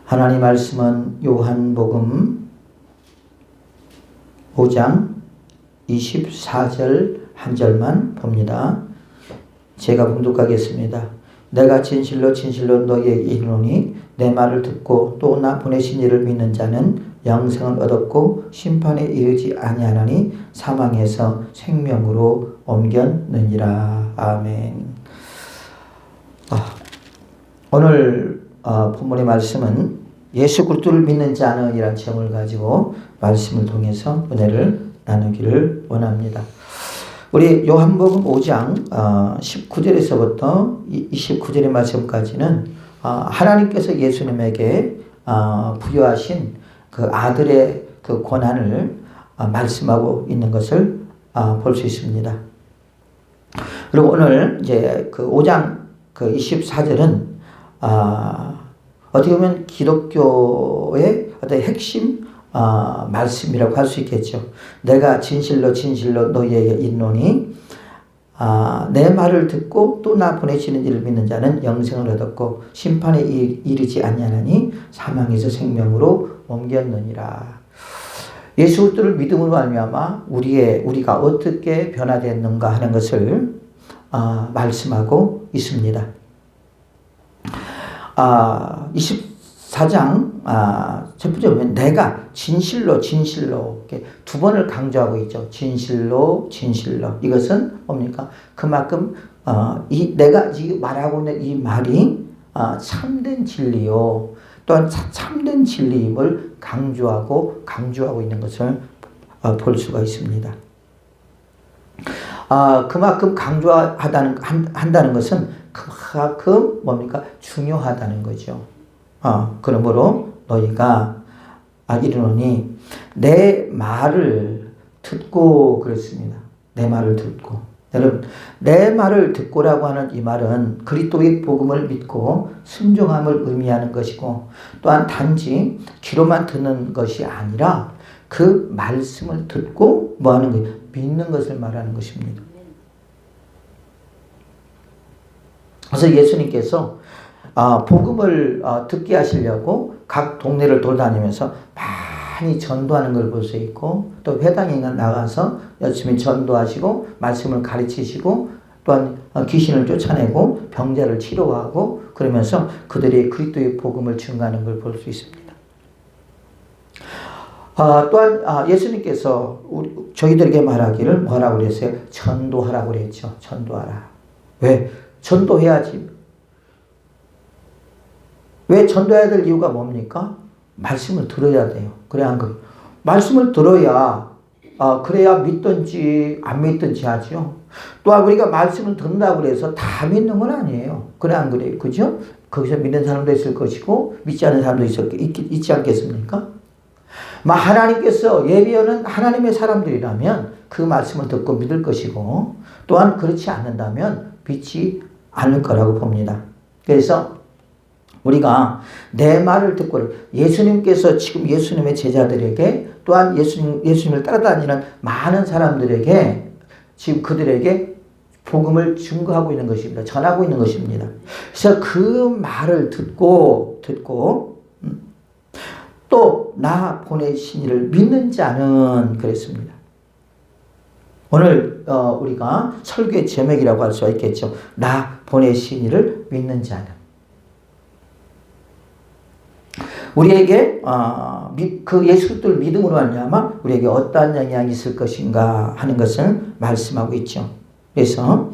하나님 말씀은 요한복음 5장 24절 한 절만 봅니다. 제가 봉독하겠습니다. 내가 진실로 진실로 너희에게 이르노니 내 말을 듣고 또 나 보내신 이를 믿는 자는 영생을 얻었고 심판에 이르지 아니하나니 사망에서 생명으로 옮겼느니라. 아멘. 오늘 본문의 말씀은 예수 그리스도를 믿는 자는 이란 제목을 가지고 말씀을 통해서 은혜를 나누기를 원합니다. 우리 요한복음 5장 19절에서부터 29절의 말씀까지는 하나님께서 예수님에게 부여하신 그 아들의 그 권한을 말씀하고 있는 것을 볼 수 있습니다. 그리고 오늘 이제 그 5장 그 24절은 어떻게 보면 기독교의 어떤 핵심 말씀이라고 할 수 있겠죠. 내가 진실로 진실로 너희에게 이르노니 내 말을 듣고 또 나 보내시는 이를 믿는 자는 영생을 얻었고 심판에 이르지 아니하나니 사망에서 생명으로 옮겼느니라. 예수 그리스도를 믿음으로 말미암아 우리가 어떻게 변화됐는가 하는 것을 말씀하고 있습니다. 24장 첫 번째 보면 내가 진실로 진실로 이렇게 두 번을 강조하고 있죠. 진실로 진실로. 이것은 뭡니까? 그만큼 내가 지금 말하고 있는 이 말이 참된 진리요. 또한 참된 진리임을 강조하고 있는 것을 볼 수가 있습니다. 그만큼 한다는 것은 그만큼 뭡니까? 중요하다는 거죠. 그러므로 너희가 이르노니 내 말을 듣고 그랬습니다. 내 말을 듣고. 여러분, 내 말을 듣고라고 하는 이 말은 그리스도의 복음을 믿고 순종함을 의미하는 것이고, 또한 단지 귀로만 듣는 것이 아니라 그 말씀을 듣고 뭐 하는 거예요? 믿는 것을 말하는 것입니다. 그래서 예수님께서 복음을 듣게 하시려고 각 동네를 돌아다니면서 많이 전도하는 걸 볼 수 있고, 또 회당에 나가서 열심히 전도하시고 말씀을 가르치시고, 또한 귀신을 쫓아내고 병자를 치료하고 그러면서 그들의 그리스도의 복음을 증거하는 걸 볼 수 있습니다. 또한 예수님께서 저희들에게 말하기를 뭐라고 그랬어요? 전도하라고 그랬죠. 전도하라. 왜? 전도해야지. 왜 전도해야 될 이유가 뭡니까? 말씀을 들어야 돼요. 그래야 한 거예요. 말씀을 들어야 그래야 믿든지 안 믿든지 하죠. 또한 우리가 말씀을 듣는다고 해서 다 믿는 건 아니에요. 그래 안 그래요? 그죠? 거기서 믿는 사람도 있을 것이고 믿지 않는 사람도 있지 않겠습니까? 하나님께서 예비하는 하나님의 사람들이라면 그 말씀을 듣고 믿을 것이고, 또한 그렇지 않는다면 믿지 않을 거라고 봅니다. 그래서 우리가 내 말을 듣고, 예수님께서 지금 예수님의 제자들에게, 또한 예수님을 따라다니는 많은 사람들에게 지금 그들에게 복음을 증거하고 있는 것입니다. 전하고 있는 것입니다. 그래서 그 말을 듣고 또 나 보내신 이를 믿는 자는 그랬습니다. 오늘 우리가 설교의 제목이라고 할 수가 있겠죠. 나 보내신 이를 믿는 자는. 우리에게 그 예수 그리스도를 믿음으로 말미암아 우리에게 어떠한 영향이 있을 것인가 하는 것을 말씀하고 있죠. 그래서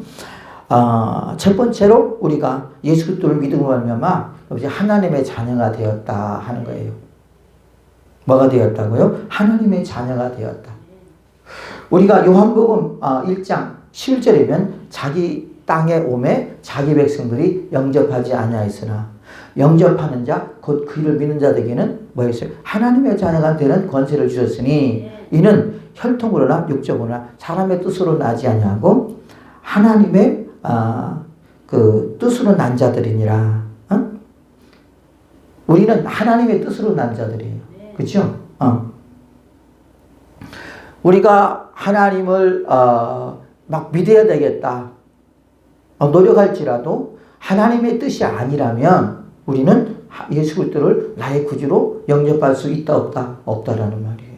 첫 번째로 우리가 예수 그리스도를 믿음으로 말미암아 하나님의 자녀가 되었다 하는 거예요. 뭐가 되었다고요? 하나님의 자녀가 되었다. 우리가 요한복음 1장 11절이면 자기 땅에 오매 자기 백성들이 영접하지 아니하였으나 영접하는 자 곧 그 이를 믿는 자들에게는 뭐였어요? 하나님의 자녀가 되는 권세를 주셨으니 이는 혈통으로나 육적으로나 사람의 뜻으로 나지 아니하고 하나님의 그 뜻으로 난 자들이니라. 우리는 하나님의 뜻으로 난 자들이에요. 그렇죠? 우리가 하나님을 막 믿어야 되겠다. 노력할지라도 하나님의 뜻이 아니라면 우리는 예수 그리스도를 나의 구주로 영접할 수 있다 없다? 없다라는 말이에요.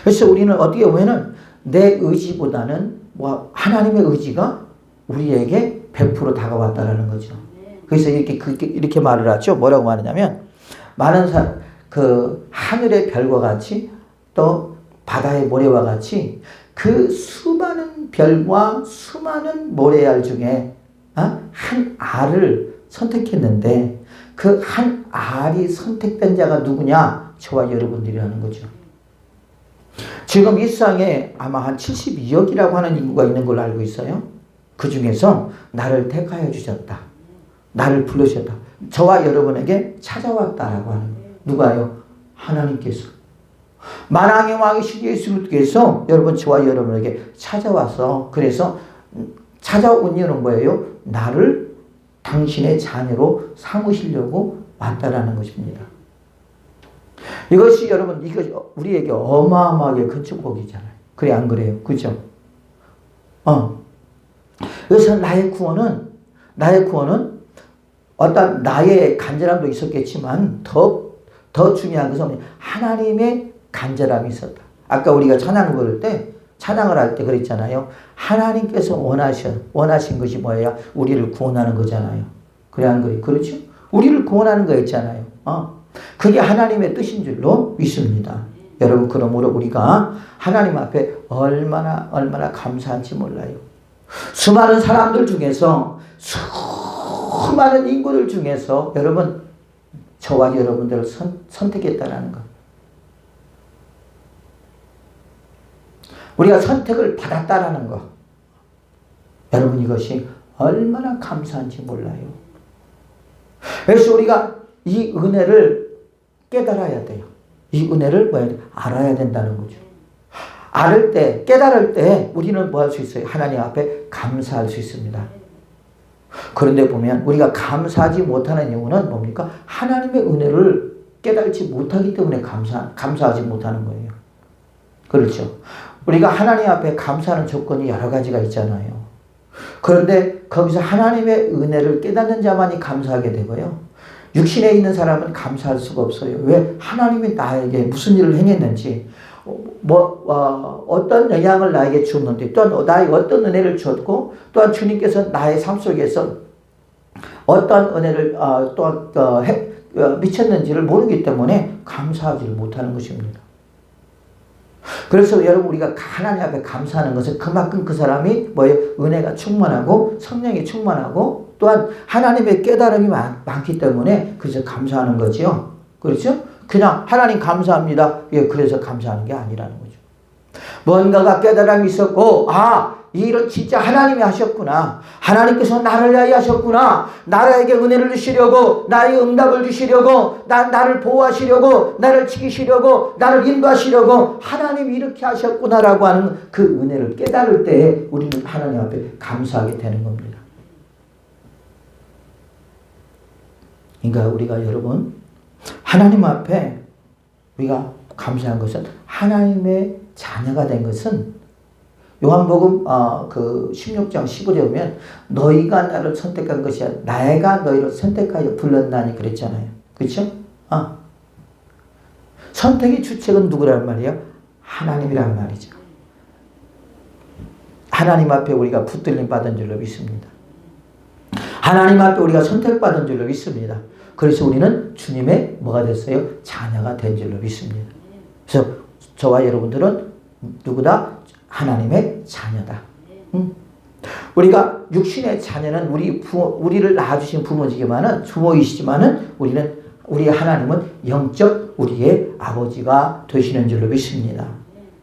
그래서 우리는 어떻게 보면은 내 의지보다는 하나님의 의지가 우리에게 100% 다가왔다라는 거죠. 그래서 이렇게 말을 하죠. 뭐라고 말하냐면 많은 하늘의 별과 같이 또 바다의 모래와 같이 그 수많은 별과 수많은 모래알 중에 한 알을 선택했는데 그 한 알이 선택된 자가 누구냐? 저와 여러분들이라는 거죠. 지금 이 세상에 아마 한 72억이라고 하는 인구가 있는 걸로 알고 있어요. 그 중에서 나를 택하여 주셨다. 나를 불러주셨다. 저와 여러분에게 찾아왔다라고 하는 거예요. 누가요? 하나님께서. 만왕의 왕이신 예수 그리스도께서 여러분 저와 여러분에게 찾아와서 그래서 찾아온 이유는 뭐예요? 나를 당신의 자녀로 삼으시려고 왔다라는 것입니다. 이것이 여러분 이거 우리에게 어마어마하게 큰 축복이잖아요. 그래 안 그래요? 그죠? 그래서 나의 구원은 어떤 나의 간절함도 있었겠지만 더 중요한 것은 하나님의 간절함이 있었다. 아까 우리가 찬양을 부를 때 찬양을 할 때 그랬잖아요. 하나님께서 원하신 것이 뭐예요? 우리를 구원하는 거잖아요. 그래 안 그래요? 그렇죠? 우리를 구원하는 거였잖아요. 그게 하나님의 뜻인 줄로 믿습니다. 여러분 그러므로 우리가 하나님 앞에 얼마나 감사한지 몰라요. 수많은 사람들 중에서 수많은 인구들 중에서 여러분 저와 여러분들을 선택했다는 것. 우리가 선택을 받았다라는 것. 여러분 이것이 얼마나 감사한지 몰라요. 그래서 우리가 이 은혜를 깨달아야 돼요. 이 은혜를 알아야 된다는 거죠. 깨달을 때 우리는 뭐 할 수 있어요? 하나님 앞에 감사할 수 있습니다. 그런데 보면 우리가 감사하지 못하는 이유는 뭡니까? 하나님의 은혜를 깨달지 못하기 때문에 감사하지 못하는 거예요. 그렇죠? 우리가 하나님 앞에 감사하는 조건이 여러 가지가 있잖아요. 그런데 거기서 하나님의 은혜를 깨닫는 자만이 감사하게 되고요. 육신에 있는 사람은 감사할 수가 없어요. 왜? 하나님이 나에게 무슨 일을 행했는지, 어떤 영향을 나에게 주었는지, 또한 나에게 어떤 은혜를 주었고, 또한 주님께서 나의 삶 속에서 어떤 은혜를 미쳤는지를 모르기 때문에 감사하지를 못하는 것입니다. 그래서 여러분 우리가 하나님 앞에 감사하는 것은 그만큼 그 사람이 은혜가 충만하고 성령이 충만하고 또한 하나님의 깨달음이 많기 때문에 그래서 감사하는 거지요. 그렇죠? 그냥 하나님 감사합니다. 그래서 감사하는 게 아니라는 거죠. 뭔가가 깨달음이 있었고 이런 진짜 하나님이 하셨구나. 하나님께서 나를 위하여 하셨구나. 나에게 은혜를 주시려고 나의 응답을 주시려고 나를 보호하시려고 나를 지키시려고 나를 인도하시려고 하나님이 이렇게 하셨구나라고 하는 그 은혜를 깨달을 때 우리는 하나님 앞에 감사하게 되는 겁니다. 그러니까 우리가 여러분 하나님 앞에 우리가 감사한 것은 하나님의 자녀가 된 것은 요한복음 16장 15절에 보면 너희가 나를 선택한 것이 아니라 내가 너희를 선택하여 불렀나니 그랬잖아요. 그렇죠? 선택의 주체는 누구란 말이에요? 하나님이란 말이죠. 하나님 앞에 우리가 붙들림 받은 줄로 믿습니다. 하나님 앞에 우리가 선택받은 줄로 믿습니다. 그래서 우리는 주님의 뭐가 됐어요? 자녀가 된 줄로 믿습니다. 그래서 저와 여러분들은 누구다? 하나님의 자녀다. 우리가 육신의 자녀는 우리를 낳아주신 부모이시지만은 우리 하나님은 영적 우리의 아버지가 되시는 줄로 믿습니다.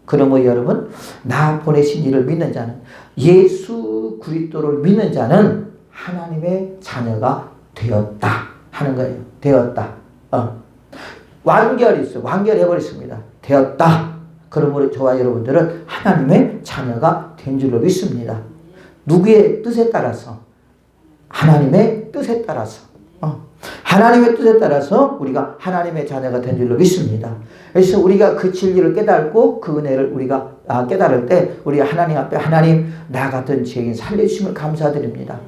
그러므로 여러분 나 보내신 이를 믿는 자는 예수 그리스도를 믿는 자는 하나님의 자녀가 되었다 하는 거예요. 되었다. 완결이 있어요. 완결해버렸습니다. 되었다. 그러므로 저와 여러분들은 하나님의 자녀가 된 줄로 믿습니다. 누구의 뜻에 따라서? 하나님의 뜻에 따라서. 하나님의 뜻에 따라서 우리가 하나님의 자녀가 된 줄로 믿습니다. 그래서 우리가 그 진리를 깨닫고 그 은혜를 우리가 깨달을 때 우리 하나님 앞에 하나님 나 같은 죄인 살려주심을 감사드립니다.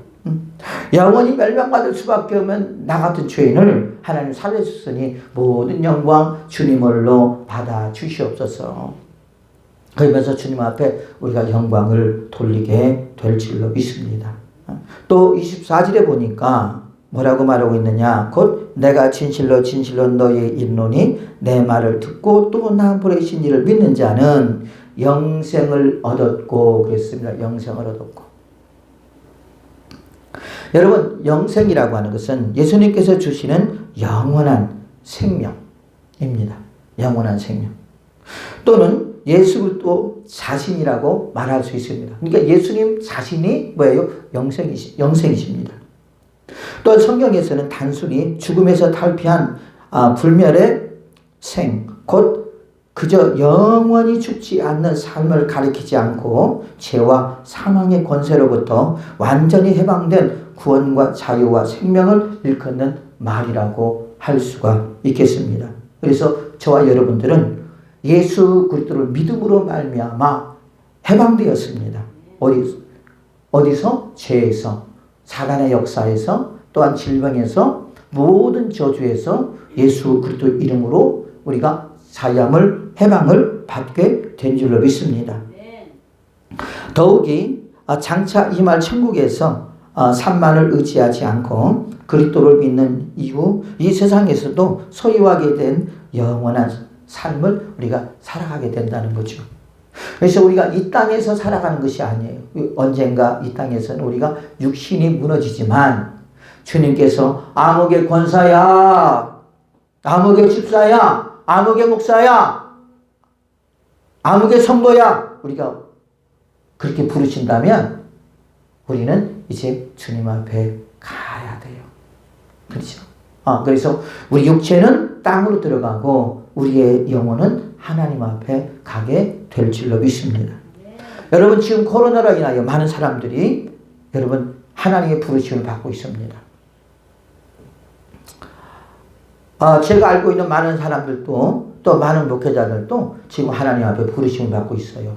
영원히 멸망받을 수밖에 없는 나 같은 죄인을 하나님 살려주셨으니 모든 영광 주님으로 받아 주시옵소서. 그러면서 주님 앞에 우리가 영광을 돌리게 될 줄로 믿습니다. 또 24절에 보니까 뭐라고 말하고 있느냐. 곧 내가 진실로 진실로 너희에게 이르노니 내 말을 듣고 또 나 보내신 이를 믿는 자는 영생을 얻었고 그랬습니다. 영생을 얻었고. 여러분, 영생이라고 하는 것은 예수님께서 주시는 영원한 생명입니다. 영원한 생명. 또는 예수 그리스도 자신이라고 말할 수 있습니다. 그러니까 예수님 자신이 뭐예요? 영생이십니다. 또 성경에서는 단순히 죽음에서 탈피한 불멸의 생, 곧 그저 영원히 죽지 않는 삶을 가리키지 않고 죄와 사망의 권세로부터 완전히 해방된 구원과 자유와 생명을 일컫는 말이라고 할 수가 있겠습니다. 그래서 저와 여러분들은 예수 그리스도를 믿음으로 말미암아 해방되었습니다. 어디서? 죄에서, 사단의 역사에서, 또한 질병에서, 모든 저주에서 예수 그리스도 이름으로 우리가 자유함을, 해방을 받게 된 줄로 믿습니다. 더욱이 장차 임할 천국에서 산만을 의지하지 않고 그리스도를 믿는 이후 이 세상에서도 소유하게 된 영원한 삶을 우리가 살아가게 된다는 거죠. 그래서 우리가 이 땅에서 살아가는 것이 아니에요. 언젠가 이 땅에서는 우리가 육신이 무너지지만 주님께서 암흑의 권사야, 암흑의 집사야, 암흑의 목사야, 암흑의 성도야, 우리가 그렇게 부르신다면 우리는 이제 주님 앞에 가야 돼요. 그렇죠? 그래서 우리 육체는 땅으로 들어가고 우리의 영혼은 하나님 앞에 가게 될 줄로 믿습니다. 여러분, 지금 코로나로 인하여 많은 사람들이 여러분 하나님의 부르심을 받고 있습니다. 제가 알고 있는 많은 사람들도 또 많은 목회자들도 지금 하나님 앞에 부르심을 받고 있어요.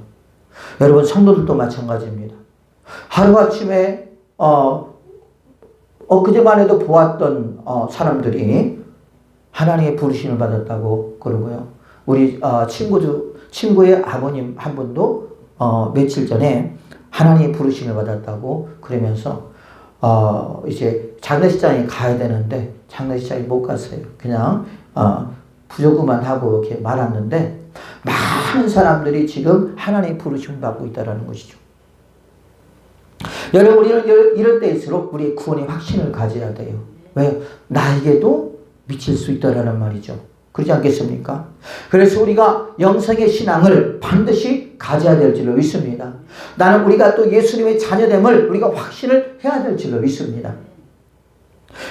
여러분, 성도들도 마찬가지입니다. 하루아침에 그제만 해도 보았던 사람들이 하나님의 부르심을 받았다고 그러고요. 우리 친구의 아버님 한 분도 며칠 전에 하나님의 부르심을 받았다고 그러면서 이제 장례식장에 가야 되는데 장례식장에 못 갔어요. 그냥 부조금만 하고 이렇게 말았는데 많은 사람들이 지금 하나님의 부르심을 받고 있다는 것이죠. 여러분, 우리는 이럴 때일수록 우리의 구원의 확신을 가져야 돼요. 왜요? 나에게도 미칠 수 있다라는 말이죠. 그렇지 않겠습니까? 그래서 우리가 영생의 신앙을 반드시 가져야 될 줄로 믿습니다. 나는 우리가 또 예수님의 자녀됨을 우리가 확신을 해야 될 줄로 믿습니다.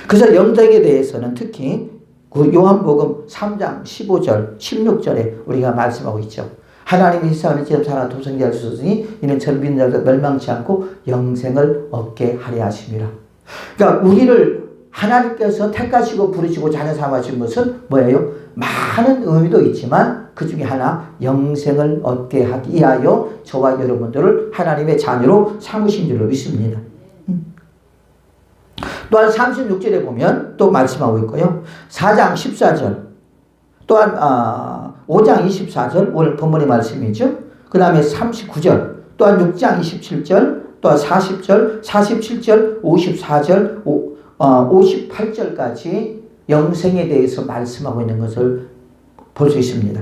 그래서 영생에 대해서는 특히 요한복음 3장 15절, 16절에 우리가 말씀하고 있죠. 하나님이 세상을 지금 사랑 독생자를 주셨으니 이는 저를 믿는 자가 멸망치 않고 영생을 얻게 하려 하심이라. 그러니까 우리를 하나님께서 택하시고 부르시고 자녀 삼으신 것은 뭐예요? 많은 의미도 있지만 그 중에 하나, 영생을 얻게 하기 위하여 저와 여러분들을 하나님의 자녀로 삼으신 줄로 믿습니다. 또한 36절에 보면 또 말씀하고 있고요. 4장 14절, 또한 5장 24절, 오늘 본문의 말씀이죠. 그 다음에 39절, 또한 6장 27절, 또한 40절, 47절, 54절, 58절까지 영생에 대해서 말씀하고 있는 것을 볼 수 있습니다.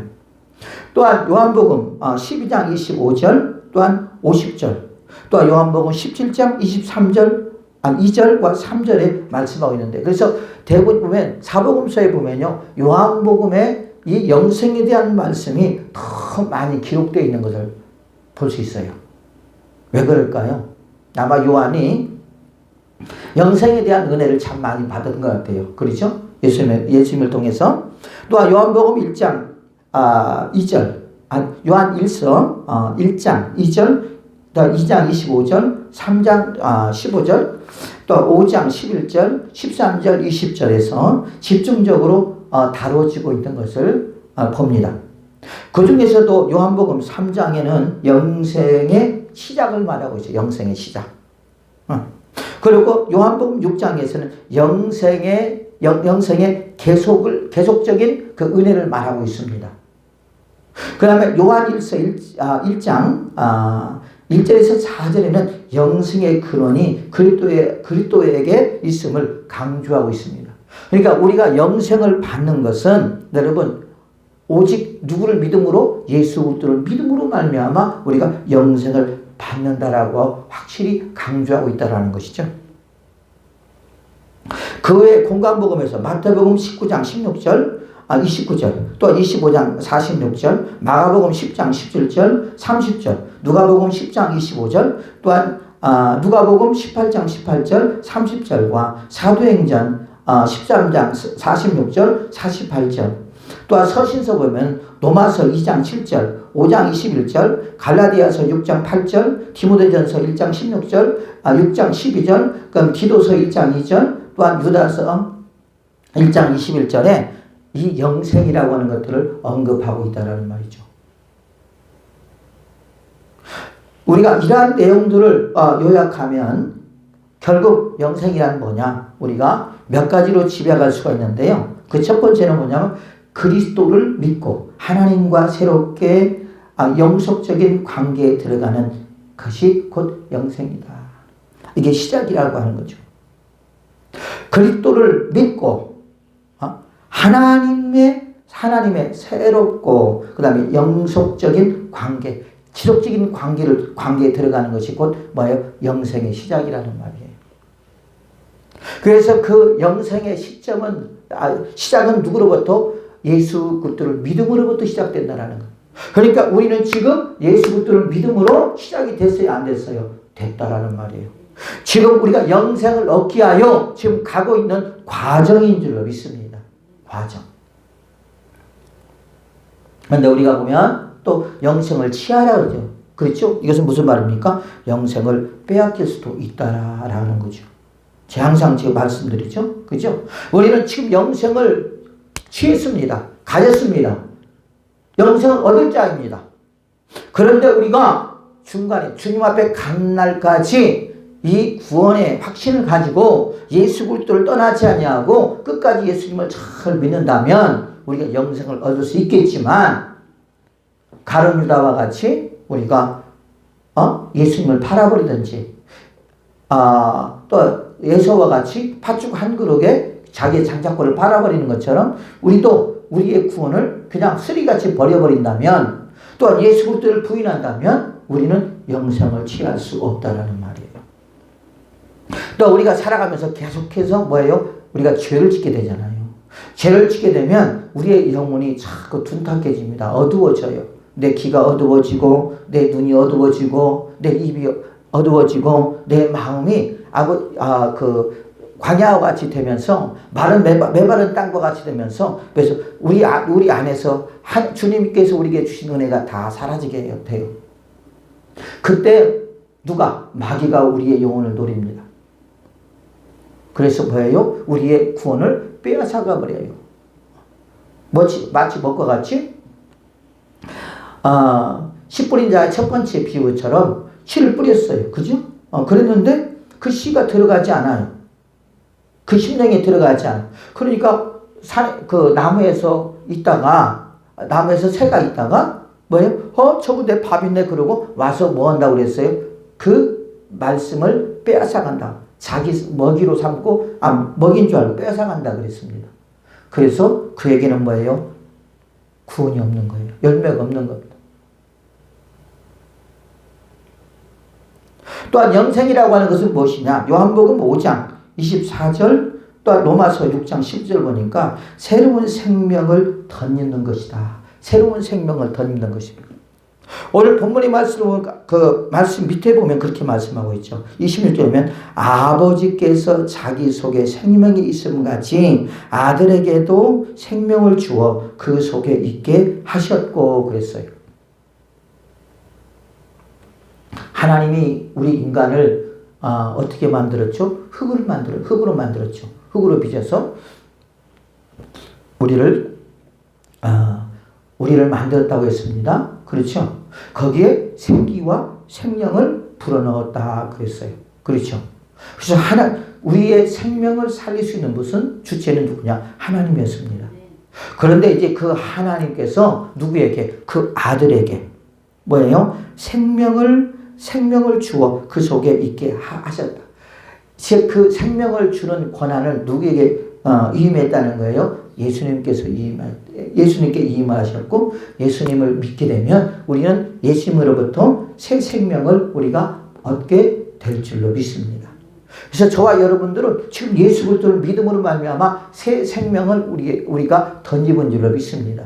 또한 요한복음 12장 25절, 또한 50절, 또한 요한복음 17장 23절, 2절과 3절에 말씀하고 있는데, 그래서 대부분 보면 사복음서에 보면요, 요한복음에 이 영생에 대한 말씀이 더 많이 기록되어 있는 것을 볼 수 있어요. 왜 그럴까요? 아마 요한이 영생에 대한 은혜를 참 많이 받은 것 같아요. 그렇죠? 예수님을 통해서. 또한 요한복음 1장 2절, 요한 1서 1장 2절, 또 2장 25절, 3장 15절, 또 5장 11절, 13절, 20절에서 집중적으로 다뤄지고 있는 것을 봅니다. 그 중에서도 요한복음 3장에는 영생의 시작을 말하고 있어요. 영생의 시작. 그리고 요한복음 6장에서는 영생의 계속적인 그 은혜를 말하고 있습니다. 그 다음에 요한일서 1장 1절에서 4절에는 영생의 근원이 그리스도에게 있음을 강조하고 있습니다. 그러니까 우리가 영생을 받는 것은 여러분 오직 누구를 믿음으로? 예수 그리스도를 믿음으로 말미암아 우리가 영생을 받는다라고 확실히 강조하고 있다라는 것이죠. 그 외에 공간복음에서 마태복음 19장 29절, 또 25장 46절, 마가복음 10장 17절, 30절, 누가복음 10장 25절, 또한 누가복음 18장 18절, 30절과 사도행전 13장 46절, 48절, 또한 서신서 보면 로마서 2장 7절, 5장 21절, 갈라디아서 6장 8절, 디모데전서 1장 16절, 6장 12절, 그럼 디도서 1장 2절, 또한 유다서 1장 21절에 이 영생이라고 하는 것들을 언급하고 있다는 말이죠. 우리가 이러한 내용들을 요약하면 결국 영생이란 뭐냐? 우리가 몇 가지로 집약할 수가 있는데요. 그 첫 번째는 뭐냐면 그리스도를 믿고 하나님과 새롭게 영속적인 관계에 들어가는 것이 곧 영생이다. 이게 시작이라고 하는 거죠. 그리스도를 믿고 하나님의 새롭고 그 다음에 영속적인 관계, 지속적인 관계에 들어가는 것이 곧 뭐예요? 영생의 시작이라는 말이에요. 그래서 그 영생의 시작은 누구로부터? 예수 그리스도를 믿음으로부터 시작된다라는 것. 그러니까 우리는 지금 예수 그리스도를 믿음으로 시작이 됐어요? 안 됐어요? 됐다라는 말이에요. 지금 우리가 영생을 얻기 위하여 지금 가고 있는 과정인 줄로 믿습니다. 과정. 그런데 우리가 보면 또 영생을 취하라 그러죠. 그렇죠? 이것은 무슨 말입니까? 영생을 빼앗길 수도 있다라는 거죠. 제가 항상 말씀드리죠. 그죠? 우리는 지금 영생을 취했습니다. 가졌습니다. 영생을 얻을 자입니다. 그런데 우리가 중간에 주님 앞에 간 날까지 이 구원의 확신을 가지고 예수 그리스도를 떠나지 아니하고 끝까지 예수님을 잘 믿는다면 우리가 영생을 얻을 수 있겠지만 가룟 유다와 같이 우리가 예수님을 팔아버리든지 또 에서와 같이 팥죽 한 그릇에 자기의 장자권을 팔아버리는 것처럼 우리도 우리의 구원을 그냥 쓰리같이 버려버린다면 또한 예수 그리스도를 부인한다면 우리는 영생을 취할 수 없다라는 말이에요. 또 우리가 살아가면서 계속해서 뭐예요? 우리가 죄를 짓게 되잖아요. 죄를 짓게 되면 우리의 영혼이 자꾸 둔탁해집니다. 어두워져요. 내 귀가 어두워지고 내 눈이 어두워지고 내 입이 어두워지고 내 마음이 광야와 같이 되면서 메마른 땅과 같이 되면서 그래서 우리 안에서 주님께서 우리에게 주신 은혜가 다 사라지게 돼요. 그때 누가? 마귀가 우리의 영혼을 노립니다. 그래서 뭐예요? 우리의 구원을 빼앗아가 버려요. 마치 먹과 같이 10 뿌린 자의 첫 번째 비유처럼 씨를 뿌렸어요. 그죠? 그랬는데 그 씨가 들어가지 않아요. 그 심령에 들어가지 않아요. 그러니까 그 나무에서 새가 있다가 뭐예요? 저거 내 밥이네 그러고 와서 뭐 한다고 그랬어요? 그 말씀을 빼앗아간다. 자기 먹이로 삼고 먹인 줄 알고 빼앗아간다 그랬습니다. 그래서 그에게는 뭐예요? 구원이 없는 거예요. 열매가 없는 겁니다. 또한 영생이라고 하는 것은 무엇이냐? 요한복음 5장 24절 또한 로마서 6장 10절 보니까 새로운 생명을 덧입는 것이다. 새로운 생명을 덧입는 것입니다. 오늘 본문의 말씀 밑에 보면 그렇게 말씀하고 있죠. 26절에 보면 아버지께서 자기 속에 생명이 있음 같이 아들에게도 생명을 주어 그 속에 있게 하셨고 그랬어요. 하나님이 우리 인간을 어떻게 만들었죠? 흙으로 만들었죠. 흙으로 빚어서 우리를 만들었다고 했습니다. 그렇죠? 거기에 생기와 생명을 불어넣었다 그랬어요. 그렇죠? 그래서 우리의 생명을 살릴 수 있는 것은 주체는 누구냐? 하나님이었습니다. 그런데 이제 그 하나님께서 누구에게? 그 아들에게 뭐예요? 생명을 주어 그 속에 있게 하셨다. 그 생명을 주는 권한을 누구에게 위임했다는 거예요? 예수님께 위임하셨고, 예수님을 믿게 되면 우리는 예수님으로부터 새 생명을 우리가 얻게 될 줄로 믿습니다. 그래서 저와 여러분들은 지금 예수 그리스도를 믿음으로 말미암아 새 생명을 우리가 덧입은 줄로 믿습니다.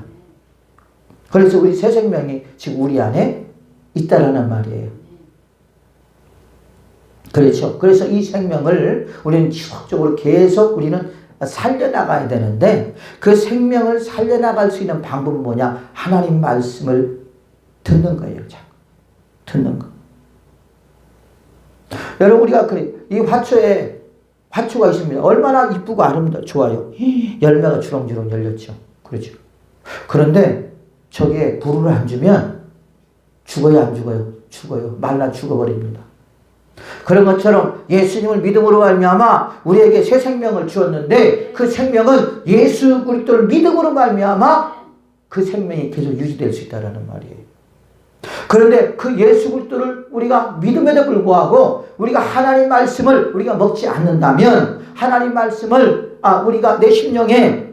그래서 우리 새 생명이 지금 우리 안에 있다라는 말이에요. 그렇죠. 그래서 이 생명을 우리는 지속적으로 계속 우리는 살려나가야 되는데, 그 생명을 살려나갈 수 있는 방법은 뭐냐? 하나님 말씀을 듣는 거예요. 듣는 거. 여러분, 우리가 이 화초가 있습니다. 얼마나 이쁘고 좋아요. 열매가 주렁주렁 열렸죠. 그렇죠. 그런데 저기에 불을 안 주면 죽어요, 안 죽어요? 죽어요. 말라 죽어버립니다. 그런 것처럼 예수님을 믿음으로 말미암아 우리에게 새 생명을 주었는데, 그 생명은 예수 그리스도를 믿음으로 말미암아 그 생명이 계속 유지될 수 있다는 말이에요. 그런데 그 예수 그리스도를 우리가 믿음에도 불구하고 우리가 하나님 말씀을 우리가 먹지 않는다면, 하나님 말씀을 우리가 내 심령에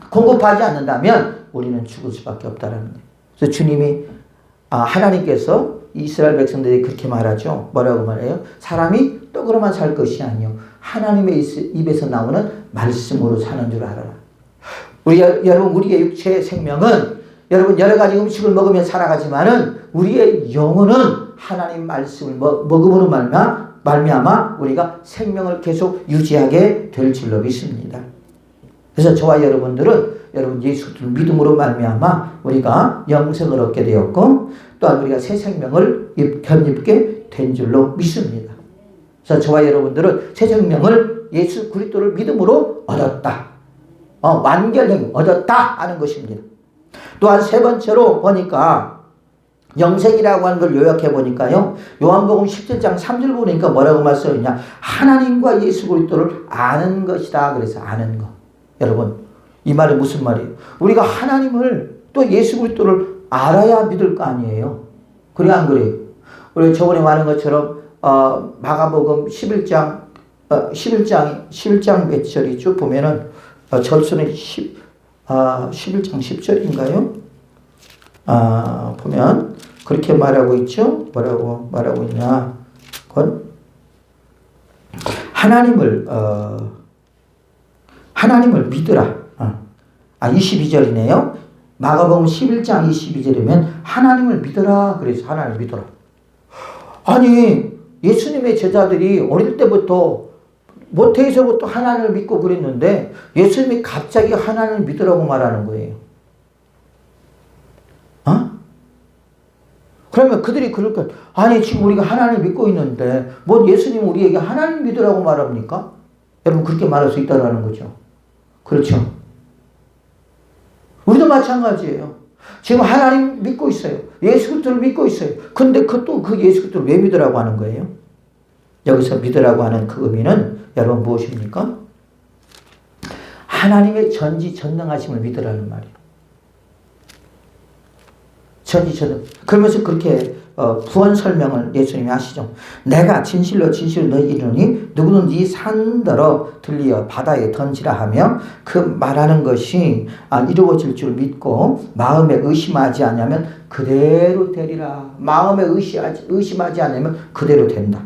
공급하지 않는다면 우리는 죽을 수밖에 없다는 거예요. 그래서 주님이 하나님께서 이스라엘 백성들이 그렇게 말하죠. 뭐라고 말해요? 사람이 떡으로만 살 것이 아니요 하나님의 입에서 나오는 말씀으로 사는 줄 알아라. 여러분, 우리의 육체의 생명은 여러분 여러 가지 음식을 먹으며 살아가지만은 우리의 영혼은 하나님 말씀을 먹음으로 말미암아 우리가 생명을 계속 유지하게 될 줄로 믿습니다. 그래서 저와 여러분들은 여러분 예수 그리스도를 믿음으로 말미암아 우리가 영생을 얻게 되었고, 또한 우리가 새 생명을 견입게 된 줄로 믿습니다. 그래서 저와 여러분들은 새 생명을 예수 그리스도를 믿음으로 얻었다. 완결행 얻었다 하는 것입니다. 또한 세 번째로 보니까 영생이라고 하는 걸 요약해 보니까요. 요한복음 17장 3절 보니까 뭐라고 말씀하냐? 하나님과 예수 그리스도를 아는 것이다. 그래서 아는 것. 여러분, 이 말이 무슨 말이에요? 우리가 하나님을 또 예수 그리스도를 알아야 믿을 거 아니에요. 그래 안 그래요? 우리 저번에 말한 것처럼 마가복음 11장 몇 절이 쭉 보면은 절수는 11장 10절인가요? 보면 그렇게 말하고 있죠. 뭐라고 말하고 있냐? 그건 하나님을 믿으라. 22절이네요. 마가복음 11장 22절이면 하나님을 믿어라. 그래서 하나님을 믿어라. 아니, 예수님의 제자들이 어릴 때부터 모태에서부터 하나님을 믿고 그랬는데 예수님이 갑자기 하나님을 믿으라고 말하는 거예요. 그러면 그들이 그럴 거예요. 아니, 지금 우리가 하나님을 믿고 있는데 뭐 예수님 우리에게 하나님 믿으라고 말합니까? 여러분, 그렇게 말할 수 있다는 거죠. 그렇죠. 우리도 마찬가지예요. 지금 하나님 믿고 있어요. 예수 그리스도를 믿고 있어요. 근데 그 예수 그리스도를 왜 믿으라고 하는 거예요? 여기서 믿으라고 하는 그 의미는 여러분 무엇입니까? 하나님의 전지전능하심을 믿으라는 말이에요. 전지전능. 그러면서 그렇게 구원 설명을 예수님이 하시죠. 내가 진실로 너희 이르노니 누구든지 산더러 들리어 바다에 던지라 하며, 그 말하는 것이 이루어질 줄 믿고 마음에 의심하지 않으면 그대로 되리라. 마음에 의심하지 않으면 그대로 된다.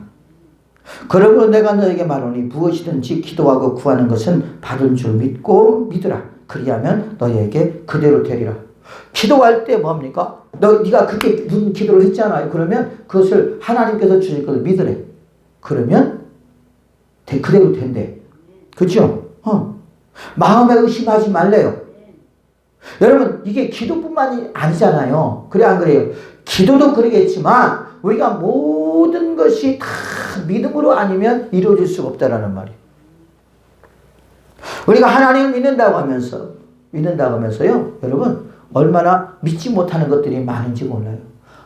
그러므로 내가 너에게 말하노니 무엇이든지 기도하고 구하는 것은 받은 줄 믿고 믿으라. 그리하면 너에게 그대로 되리라. 기도할 때 뭡니까? 네가 그렇게 무슨 기도를 했잖아요. 그러면 그것을 하나님께서 주실 것을 믿으래. 그러면 그대로 된대. 그렇죠? 마음에 의심하지 말래요. 여러분, 이게 기도뿐만이 아니잖아요. 그래 안 그래요? 기도도 그러겠지만 우리가 모든 것이 다 믿음으로 아니면 이루어질 수가 없다라는 말이에요. 우리가 하나님을 믿는다고 하면서요. 여러분, 얼마나 믿지 못하는 것들이 많은지 몰라요.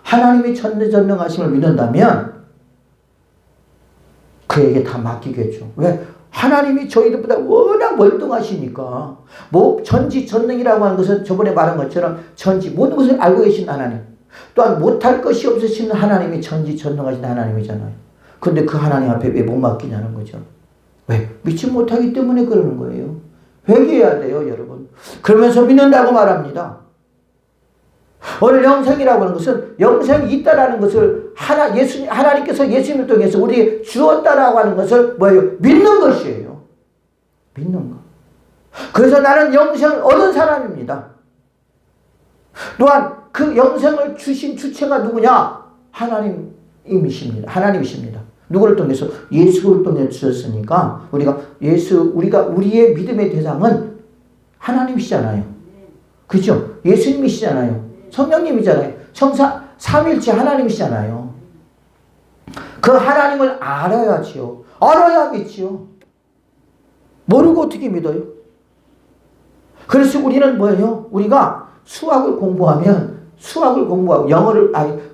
하나님의 전지전능하심을 믿는다면 그에게 다 맡기겠죠. 왜? 하나님이 저희들보다 워낙 월등하시니까. 뭐 전지전능이라고 하는 것은 저번에 말한 것처럼 모든 것을 알고 계신 하나님. 또한 못할 것이 없으신 하나님이 전지전능하신 하나님이잖아요. 근데 그 하나님 앞에 왜 못 맡기냐는 거죠. 왜? 믿지 못하기 때문에 그러는 거예요. 회개해야 돼요, 여러분. 그러면서 믿는다고 말합니다. 오늘 영생이라고 하는 것은 영생이 있다라는 것을 하나님께서 예수님을 통해서 우리에게 주었다라고 하는 것을 뭐예요? 믿는 것이에요. 믿는 것. 그래서 나는 영생을 얻은 사람입니다. 또한 그 영생을 주신 주체가 누구냐? 하나님이십니다. 하나님이십니다. 누구를 통해서? 예수를 통해 주셨으니까 우리가 우리의 믿음의 대상은 하나님이시잖아요. 그죠? 예수님이시잖아요. 성령님이잖아요. 삼위일체 하나님이시잖아요. 그 하나님을 알아야지요. 알아야 믿지요. 모르고 어떻게 믿어요? 그래서 우리는 뭐예요? 우리가 수학을 공부하고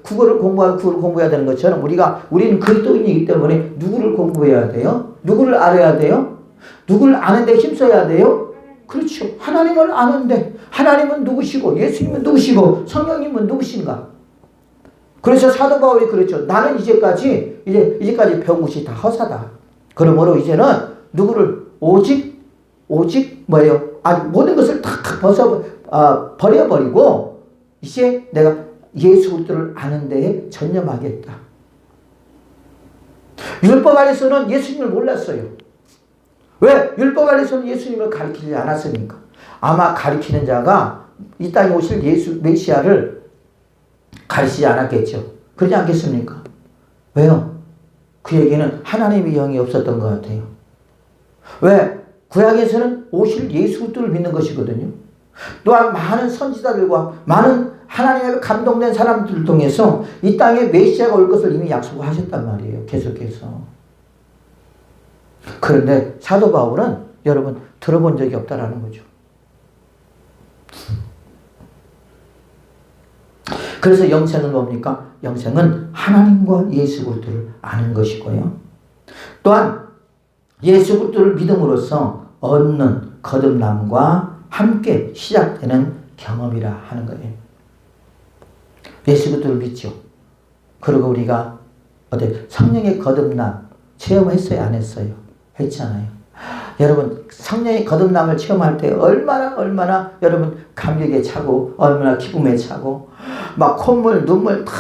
국어를 공부해야 되는 것처럼 우리는 그리스도인이기 때문에 누구를 공부해야 돼요? 누구를 알아야 돼요? 누구를 아는데 힘써야 돼요? 그렇죠. 하나님을 아는데 하나님은 누구시고 예수님은 누구시고 성령님은 누구신가? 그래서 사도 바울이 그랬죠. 나는 이제까지 배운 것이 다 허사다. 그러므로 이제는 누구를 오직 뭐예요? 모든 것을 다 버려버리고 이제 내가 예수 그리스도를 아는 데에 전념하겠다. 율법 아래서는 예수님을 몰랐어요. 왜? 율법 아래서는 예수님을 가르치지 않았으니까. 아마 가르치는 자가 이 땅에 오실 메시아를 가르치지 않았겠죠. 그러지 않겠습니까? 왜요? 그에게는 하나님의 영이 없었던 것 같아요. 왜? 구약에서는 오실 예수 그리스도를 믿는 것이거든요. 또한 많은 선지자들과 많은 하나님의 감동된 사람들을 통해서 이 땅에 메시아가 올 것을 이미 약속하셨단 말이에요. 계속해서. 그런데 사도 바울은 여러분 들어본 적이 없다라는 거죠. 그래서 영생은 뭡니까? 영생은 하나님과 예수 그리스도를 아는 것이고요. 또한 예수 그리스도를 믿음으로써 얻는 거듭남과 함께 시작되는 경험이라 하는 거예요. 예수 그리스도를 믿죠. 그리고 우리가 성령의 거듭남 체험했어요? 안 했어요? 했잖아요. 여러분 성령의 거듭남을 체험할 때 얼마나 여러분 감격에 차고 얼마나 기쁨에 차고 막 콧물 눈물 다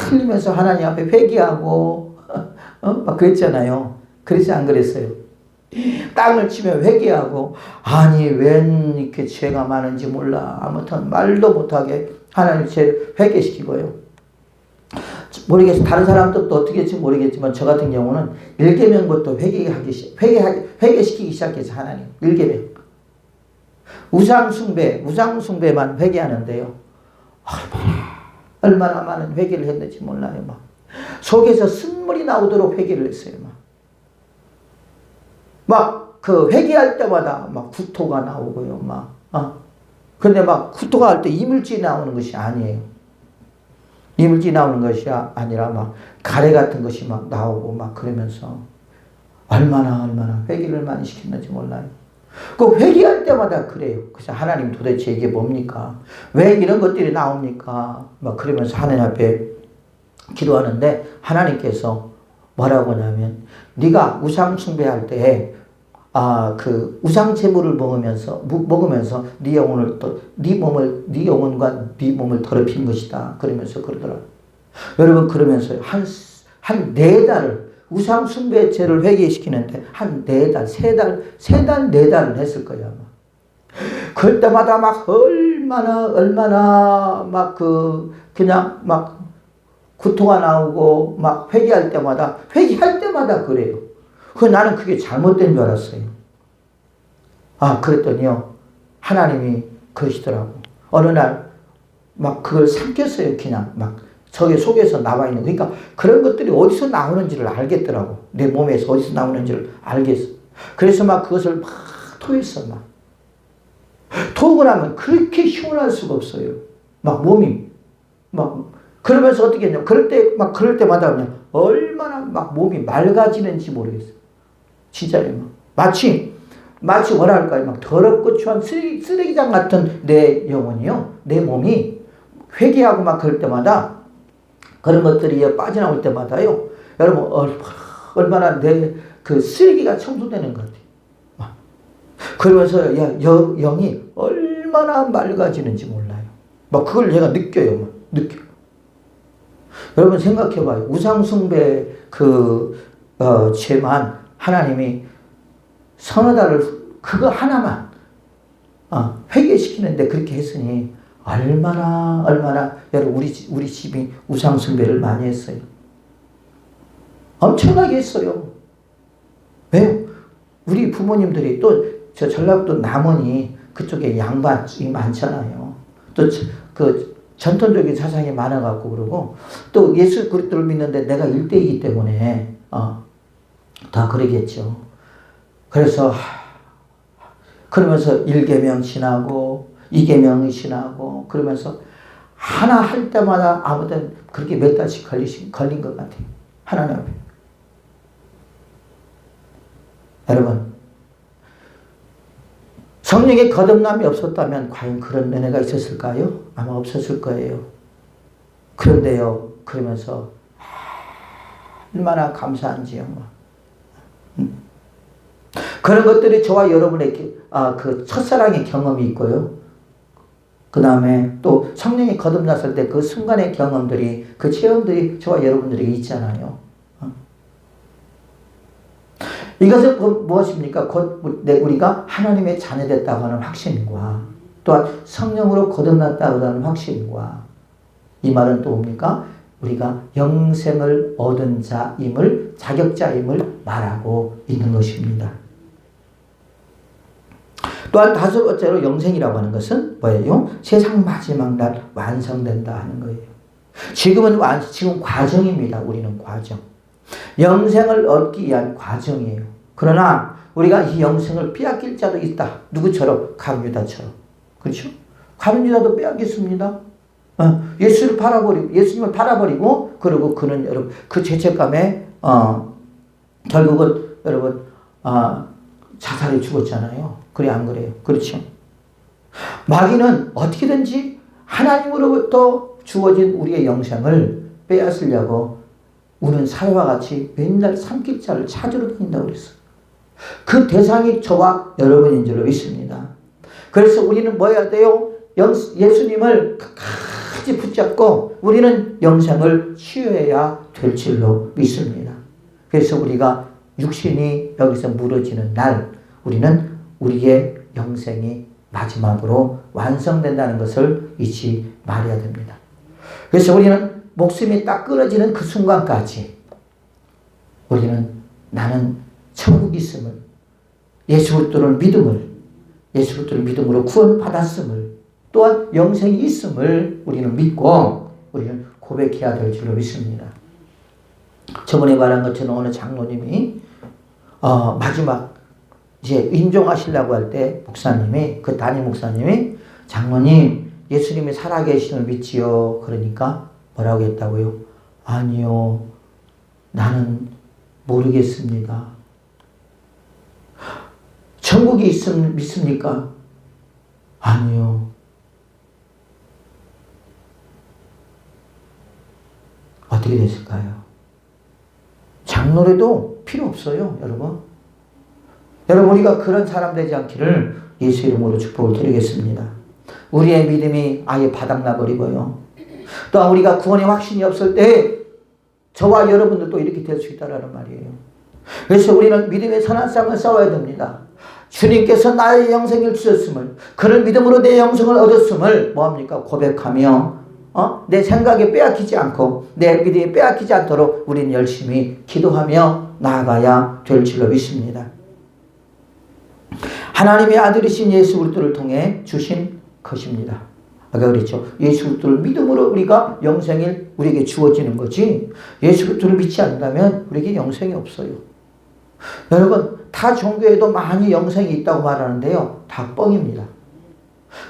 흘리면서 하나님 앞에 회개하고 막 그랬잖아요. 그랬지 안 그랬어요? 땅을 치며 회개하고 아니 웬 이렇게 죄가 많은지 몰라. 아무튼 말도 못하게 하나님 죄를 회개시키고요. 모르겠어요. 다른 사람도 또 어떻게 될지 모르겠지만 저 같은 경우는 1계명부터 회개시키기 시작해서 하나님 1계명 우상숭배만 회개하는데요. 얼마나 많은 회개를 했는지 몰라요. 막 속에서 쓴물이 나오도록 회개를 했어요. 막 그 회개할 때마다 막 구토가 나오고요. 근데 막 구토가 할 때 이물질이 나오는 것이 아니에요. 이물질이 나오는 것이 아니라 막 가래 같은 것이 막 나오고 막 그러면서 얼마나 회개를 많이 시켰는지 몰라요. 그 회개할 때마다 그래요. 그래서 하나님 도대체 이게 뭡니까? 왜 이런 것들이 나옵니까? 막 그러면서 하나님 앞에 기도하는데 하나님께서 뭐라고 하냐면 네가 우상 숭배할 때 그 우상 제물을 먹으면서 네 영혼을 또 네 영혼과 네 몸을 더럽힌 것이다. 그러면서 그러더라고요. 여러분 그러면서 한 4달을 우상 숭배 죄를 회개시키는데 한 4달, 3달, 4달을 했을 거예요. 아마. 그럴 때마다 막 얼마나 막 그냥 막 구토가 나오고 막 회개할 때마다 그래요. 나는 그게 잘못된 줄 알았어요. 그랬더니요. 하나님이 그러시더라고. 어느 날 막 그걸 삼켰어요. 그냥 막 저게 속에서 나와 있는 거. 그러니까 그런 것들이 어디서 나오는지를 알겠더라고. 내 몸에서 어디서 나오는지를 알겠어. 그래서 막 그것을 막 토했어. 막 토하고 나면 그렇게 시원할 수가 없어요. 막 몸이 막 그러면서 어떻게 했냐. 그럴 때마다 그냥 얼마나 막 몸이 맑아지는지 모르겠어요. 진짜요. 마치 뭐랄까요. 막 더럽고 추한 쓰레기장 같은 내 영혼이요. 내 몸이 회개하고 막 그럴 때마다 그런 것들이 빠져나올 때마다요. 여러분, 얼마나 내 그 쓰레기가 청소되는 것 같아요. 그러면서 영이 얼마나 맑아지는지 몰라요. 막 그걸 제가 느껴요. 막 느껴요. 여러분 생각해봐요. 우상숭배 죄만 하나님이 서너 달을 그거 하나만 회개시키는데 그렇게 했으니 얼마나 여러분 우리 집이 우상숭배를 많이 했어요. 엄청나게 했어요. 왜요? 우리 부모님들이 또 저 전라도 남원이 그쪽에 양반이 많잖아요. 또 그 전통적인 사상이 많아갖고 그러고 또 예수 그리스도를 믿는데 내가 일대이기 때문에 다 그러겠죠. 그래서 그러면서 1계명 지나고 2계명이 지나고 그러면서 하나 할 때마다 아무튼 그렇게 몇 달씩 걸린 것 같아요. 하나님 앞에. 여러분, 성령의 거듭남이 없었다면 과연 그런 은혜가 있었을까요? 아마 없었을 거예요. 그런데요, 그러면서 얼마나 감사한지요. 그런 것들이 저와 여러분의 그 첫사랑의 경험이 있고요. 그 다음에 또 성령이 거듭났을 때 그 순간의 경험들이, 그 체험들이 저와 여러분들에게 있잖아요. 이것은 무엇입니까? 곧 우리가 하나님의 자녀됐다고 하는 확신과 또한 성령으로 거듭났다고 하는 확신과 이 말은 또 뭡니까? 우리가 영생을 얻은 자임을, 자격자임을 말하고 있는 것입니다. 또한 다섯 번째로 영생이라고 하는 것은 뭐예요? 세상 마지막 날 완성된다 하는 거예요. 지금 과정입니다. 우리는 과정. 영생을 얻기 위한 과정이에요. 그러나 우리가 이 영생을 빼앗길 자도 있다. 누구처럼? 가룟유다처럼. 그렇죠? 가룟유다도 빼앗겼습니다. 예수님을 팔아버리고 그리고 그는 여러분 그 죄책감에 결국은 여러분 자살해 죽었잖아요. 그래 안 그래요? 그렇죠? 마귀는 어떻게든지 하나님으로부터 주어진 우리의 영생을 빼앗으려고 우는 사회와 같이 맨날 삼킬 자를 찾으러 다닌다고 그랬어요. 그 대상이 저와 여러분인 줄로 믿습니다. 그래서 우리는 뭐 해야 돼요? 예수님을 끝까지 붙잡고 우리는 영생을 취해야 될 줄로 믿습니다. 그래서 우리가 육신이 여기서 무너지는 날 우리는 우리의 영생이 마지막으로 완성된다는 것을 잊지 말아야 됩니다. 그래서 우리는 목숨이 딱 끊어지는 그 순간까지 우리는 나는 천국이 있음을, 예수 그리스도를 믿음으로 구원받았음을, 또한 영생이 있음을 우리는 믿고 우리는 고백해야 될 줄로 믿습니다. 저번에 말한 것처럼 어느 장로님이 마지막 이제 임종하시려고 할 때 목사님이, 그 담임 목사님이 장로님 예수님이 살아계심을 믿지요. 그러니까 뭐라고 했다고요? 아니요. 나는 모르겠습니다. 천국이 있음을 믿습니까? 아니요. 어떻게 됐을까요? 장로라도 필요 없어요, 여러분. 여러분, 우리가 그런 사람 되지 않기를 예수 이름으로 축복을 드리겠습니다. 우리의 믿음이 아예 바닥나버리고요. 또한 우리가 구원의 확신이 없을 때 저와 여러분들도 이렇게 될 수 있다는 말이에요. 그래서 우리는 믿음의 선한 싸움을 싸워야 됩니다. 주님께서 나의 영생을 주셨음을, 그런 믿음으로 내 영생을 얻었음을 뭐합니까? 고백하며 내 생각에 빼앗기지 않고 내 믿음에 빼앗기지 않도록 우리는 열심히 기도하며 나아가야 될 줄로 믿습니다. 하나님의 아들이신 예수 그리스도를 통해 주신 것입니다. 아까 그랬죠. 예수 그리스도를 믿음으로 우리가 영생이 우리에게 주어지는 거지, 예수 그리스도를 믿지 않는다면 우리에게 영생이 없어요. 여러분, 타 종교에도 많이 영생이 있다고 말하는데요, 다 뻥입니다.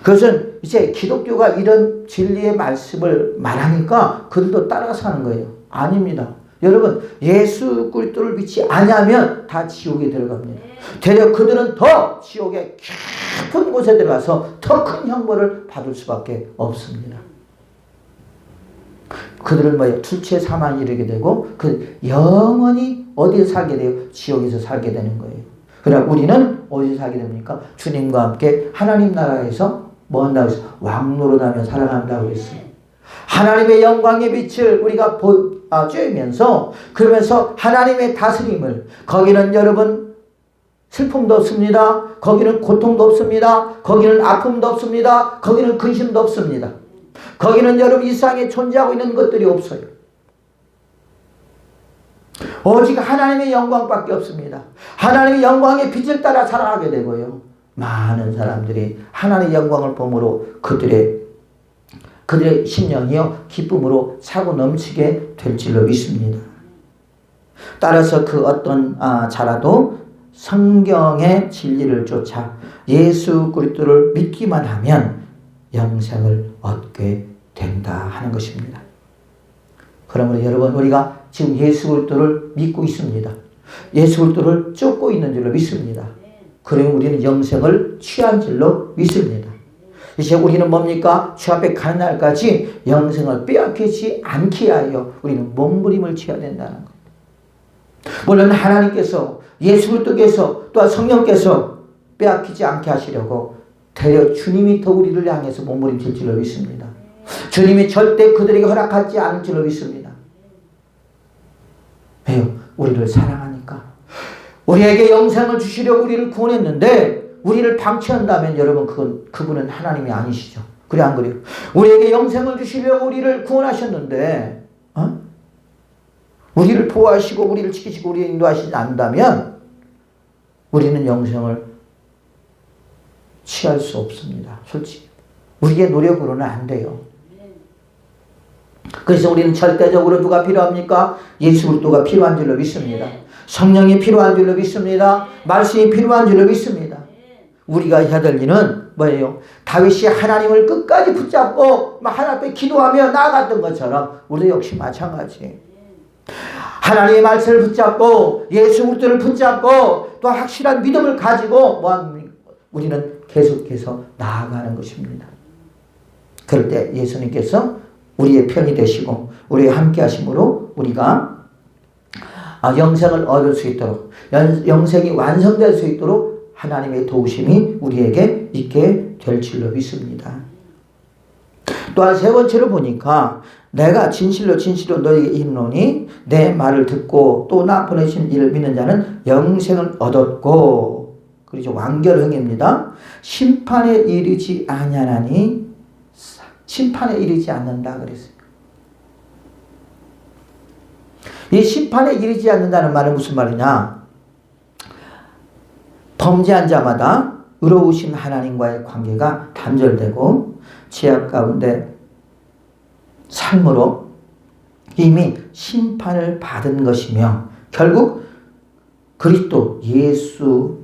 그것은 이제 기독교가 이런 진리의 말씀을 말하니까 그들도 따라서 하는 거예요. 아닙니다. 여러분 예수 그리스도를 믿지 아니하면 다 지옥에 들어갑니다. 되려 그들은 더 지옥의 깊은 곳에 들어가서 더 큰 형벌을 받을 수밖에 없습니다. 그들은 뭐예요? 출체 사망에 이르게 되고 그 영원히 어디에 살게 돼요? 지옥에서 살게 되는 거예요. 그러나 우리는 어디서 살게 됩니까? 주님과 함께 하나님 나라에서 뭐 한다고 했어요? 왕노릇하며 살아간다고 했어요. 하나님의 영광의 빛을 우리가 쬐면서 그러면서 하나님의 다스림을, 거기는 여러분 슬픔도 없습니다. 거기는 고통도 없습니다. 거기는 아픔도 없습니다. 거기는 근심도 없습니다. 거기는 여러분 이 세상에 존재하고 있는 것들이 없어요. 오직 하나님의 영광밖에 없습니다. 하나님의 영광의 빛을 따라 살아가게 되고요. 많은 사람들이 하나님의 영광을 보므로 그들의 심령이요 기쁨으로 차고 넘치게 될 줄로 믿습니다. 따라서 그 어떤 자라도 성경의 진리를 쫓아 예수 그리스도를 믿기만 하면 영생을 얻게 된다 하는 것입니다. 그러므로 여러분 우리가 지금 예수 그리스도를 믿고 있습니다. 예수 그리스도를 쫓고 있는 줄로 믿습니다. 그러면 우리는 영생을 취한 줄로 믿습니다. 이제 우리는 뭡니까? 주 앞에 가는 날까지 영생을 빼앗기지 않게 하여 우리는 몸부림을 취해야 된다는 것. 물론 하나님께서 예수 그리스도께서 또한 성령께서 빼앗기지 않게 하시려고 되려 주님이 더 우리를 향해서 몸부림칠 줄로 믿습니다. 주님이 절대 그들에게 허락하지 않을 줄로 믿습니다. 왜요? 우리를 사랑하니까. 우리에게 영생을 주시려고 우리를 구원했는데 우리를 방치한다면 여러분 그분은 하나님이 아니시죠. 그래 안 그래요? 우리에게 영생을 주시려고 우리를 구원하셨는데 우리를 보호하시고 우리를 지키시고 우리를 인도하시지 않는다면 우리는 영생을 취할 수 없습니다. 솔직히 우리의 노력으로는 안 돼요. 그래서 우리는 절대적으로 누가 필요합니까? 예수 그리스도가 필요한 줄로 믿습니다. 성령이 필요한 줄로 믿습니다. 말씀이 필요한 줄로 믿습니다. 우리가 해야 될 일은 뭐예요? 다윗이 하나님을 끝까지 붙잡고 하나님 앞에 기도하며 나아갔던 것처럼 우리도 역시 마찬가지예요. 하나님의 말씀을 붙잡고 예수 그리스도를 붙잡고 또 확실한 믿음을 가지고 우리는 계속해서 나아가는 것입니다. 그럴 때 예수님께서 우리의 편이 되시고 우리의 함께 하심으로 우리가 영생을 얻을 수 있도록 영생이 완성될 수 있도록 하나님의 도우심이 우리에게 있게 될 줄로 믿습니다. 또한 세 번째로 보니까 내가 진실로 너에게 이르노니 내 말을 듣고 또 나 보내신 이를 믿는 자는 영생을 얻었고, 그리고 완결형입니다. 심판에 이르지 아니하나니 심판에 이르지 않는다 그랬어요. 이 심판에 이르지 않는다는 말은 무슨 말이냐? 범죄한 자마다 의로우신 하나님과의 관계가 단절되고 죄악 가운데 삶으로 이미 심판을 받은 것이며 결국 그리스도 예수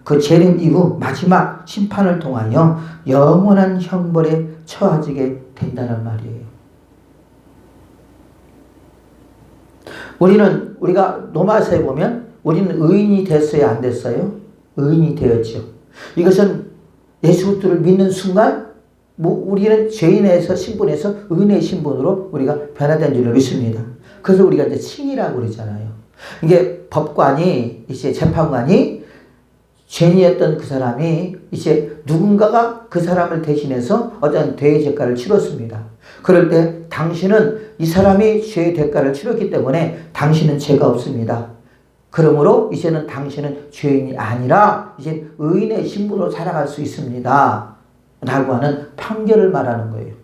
그 재림 이후 마지막 심판을 통하여 영원한 형벌에 처하게 된다는 말이에요. 우리가 로마서에 보면 우리는 의인이 됐어요, 안 됐어요? 의인이 되었죠. 이것은 예수 그리스도를 믿는 순간 우리는 죄인에서 신분에서 의인의 신분으로 우리가 변화된 줄로 믿습니다. 그래서 우리가 이제 칭이라고 그러잖아요. 이게 법관이 이제 재판관이 죄인이었던 그 사람이 이제 누군가가 그 사람을 대신해서 어떤 대의 대가를 치렀습니다. 그럴 때 당신은 이 사람이 죄의 대가를 치렀기 때문에 당신은 죄가 없습니다. 그러므로 이제는 당신은 죄인이 아니라 이제 의인의 신분으로 살아갈 수 있습니다. 라고 하는 판결을 말하는 거예요.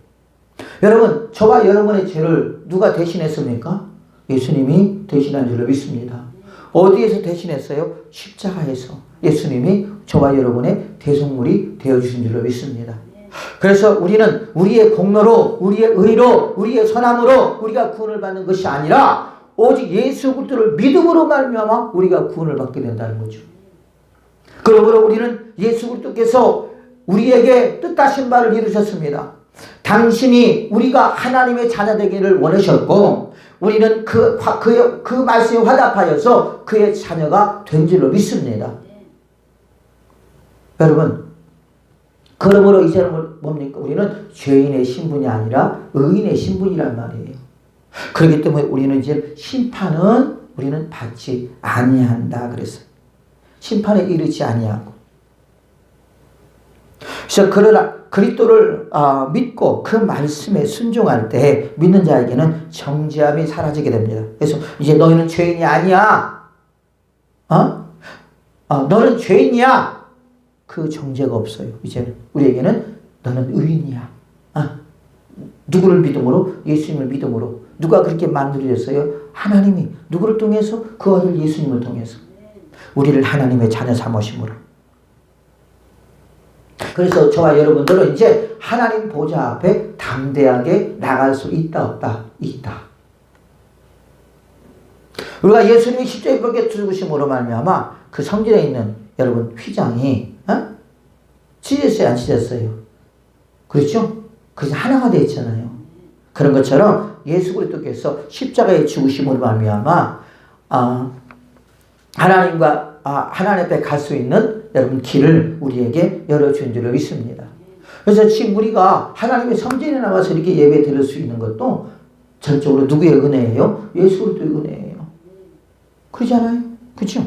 여러분, 저와 여러분의 죄를 누가 대신했습니까? 예수님이 대신한 줄로 믿습니다. 어디에서 대신했어요? 십자가에서 예수님이 저와 여러분의 대속물이 되어주신 줄로 믿습니다. 그래서 우리는 우리의 공로로, 우리의 의로, 우리의 선함으로 우리가 구원을 받는 것이 아니라 오직 예수 그리스도를 믿음으로 말미암아 우리가 구원을 받게 된다는 거죠. 그러므로 우리는 예수 그리스도께서 우리에게 뜻하신 바를 이루셨습니다. 당신이 우리가 하나님의 자녀 되기를 원하셨고 우리는 그 말씀에 화답하여서 그의 자녀가 된 줄로 믿습니다. 여러분, 그러므로 이제는 뭡니까? 우리는 죄인의 신분이 아니라 의인의 신분이란 말이에요. 그렇기 때문에 우리는 이제 심판은 우리는 받지 아니한다 그랬어요. 심판에 이르지 아니하고. 그래서 그러나 그리스도를 믿고 그 말씀에 순종할 때 믿는 자에게는 정죄함이 사라지게 됩니다. 그래서 이제 너희는 죄인이 아니야. 너는 죄인이야. 그 정죄가 없어요. 이제 우리에게는 너는 의인이야. 누구를 믿음으로? 예수님을 믿음으로. 누가 그렇게 만들어졌어요? 하나님이. 누구를 통해서? 그 아들 예수님을 통해서. 우리를 하나님의 자녀 삼으심으로. 그래서 저와 여러분들은 이제 하나님 보좌 앞에 담대하게 나갈 수 있다 없다? 있다. 우리가 예수님이 십자가에 못 죽으심으로 말미암아 그 성전에 있는 여러분 휘장이 찢었어요 안 찢었어요? 그렇죠? 그래서 하나가 되어 있잖아요. 그런 것처럼 예수 그리스도께서 십자가에 죽으심으로 말미암아 하나님과 하나님 앞에 갈 수 있는 여러분 길을 우리에게 열어준 줄로 믿습니다. 그래서 지금 우리가 하나님의 성전에 나와서 이렇게 예배 드릴 수 있는 것도 전적으로 누구의 은혜예요? 예수 그리스도의 은혜예요. 그러잖아요. 그렇죠?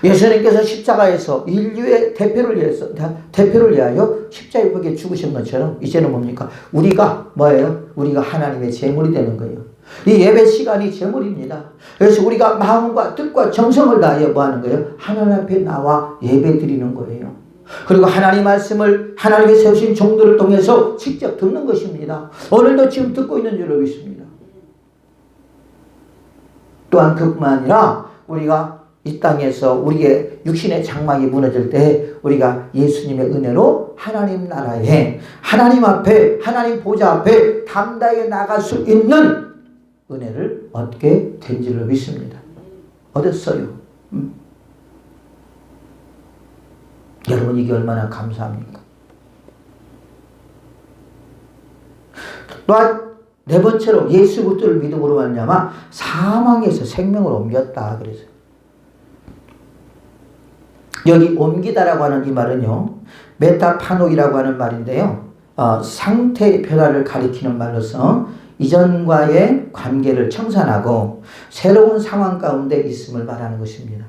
예수님께서 십자가에서 인류의 대표를 위하여 십자가에 못 죽으신 것처럼 이제는 뭡니까? 우리가 뭐예요? 우리가 하나님의 제물이 되는 거예요. 이 예배 시간이 제물입니다. 그래서 우리가 마음과 뜻과 정성을 다하여 뭐 하는 거예요? 하나님 앞에 나와 예배 드리는 거예요. 그리고 하나님 말씀을 하나님의 세우신 종들을 통해서 직접 듣는 것입니다. 오늘도 지금 듣고 있는 줄로 믿습니다. 또한 그뿐만 아니라 우리가 이 땅에서 우리의 육신의 장막이 무너질 때 우리가 예수님의 은혜로 하나님 나라에 하나님 앞에 하나님 보좌 앞에 담대하게 나갈 수 있는 은혜를 얻게 된 줄로 믿습니다. 얻었어요. 여러분 이게 얼마나 감사합니까? 또한 네 번째로 예수 그리스도를 믿음으로 말미암아 사망에서 생명으로 옮겼다 그래서 여기 옮기다라고 하는 이 말은요 메타파노이라고 하는 말인데요 상태 변화를 가리키는 말로서 이전과의 관계를 청산하고 새로운 상황 가운데 있음을 말하는 것입니다.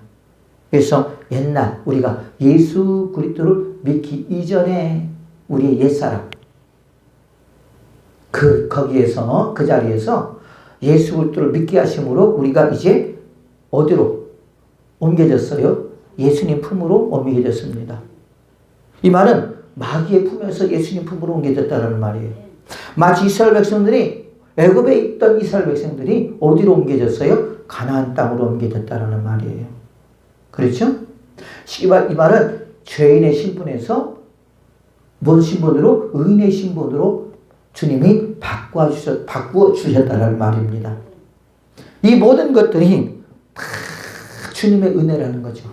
그래서 옛날 우리가 예수 그리스도를 믿기 이전에 우리의 옛사람 거기에서 그 자리에서 예수 그리스도를 믿게 하심으로 우리가 이제 어디로 옮겨졌어요? 예수님 품으로 옮겨졌습니다. 이 말은 마귀의 품에서 예수님 품으로 옮겨졌다는 말이에요. 마치 이스라엘 백성들이 애굽에 있던 이스라엘 백성들이 어디로 옮겨졌어요? 가나안 땅으로 옮겨졌다는 말이에요. 그렇죠? 이 말은 죄인의 신분에서 뭔 신분으로? 의인의 신분으로 주님이 바꾸어 주셨다는 말입니다. 이 모든 것들이 다 주님의 은혜라는 거죠.